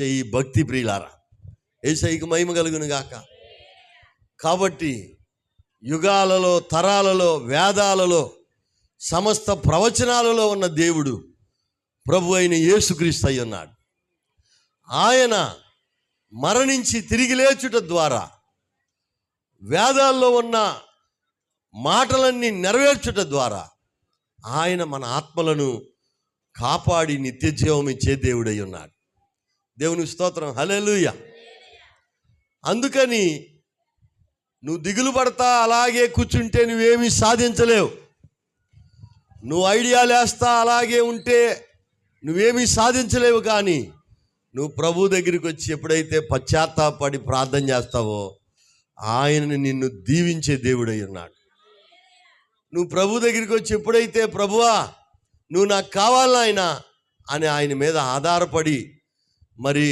ఈ భక్తి ప్రియులారా, యేసయ్యకు మహిమ కలుగును గాక. కాబట్టి యుగాలలో, తరాలలో, వేదాలలో, సమస్త ప్రవచనాలలో ఉన్న దేవుడు ప్రభు అయిన యేసుక్రీస్తు అయి ఉన్నాడు. ఆయన మరణించి తిరిగి లేచుట ద్వారా వేదాల్లో ఉన్న మాటలన్నీ నెరవేర్చుట ద్వారా ఆయన మన ఆత్మలను కాపాడి నిత్య జీవం ఇచ్చే దేవుడై ఉన్నాడు. దేవునికి స్తోత్రం, హల్లెలూయా. అందుకని నువ్వు దిగులు పడతా అలాగే కూర్చుంటే నువ్వేమీ సాధించలేవు. నువ్వు ఐడియాలు వేస్తా అలాగే ఉంటే నువ్వేమీ సాధించలేవు. కానీ నువ్వు ప్రభు దగ్గరికి వచ్చి ఎప్పుడైతే పశ్చాత్తాపడి ప్రార్థన చేస్తావో ఆయనని నిన్ను దీవించే దేవుడై ఉన్నాడు. నువ్వు ప్రభు దగ్గరికి వచ్చి ఎప్పుడైతే ప్రభువా నువ్వు నాకు కావాలన్నా అని ఆయన మీద ఆధారపడి మరి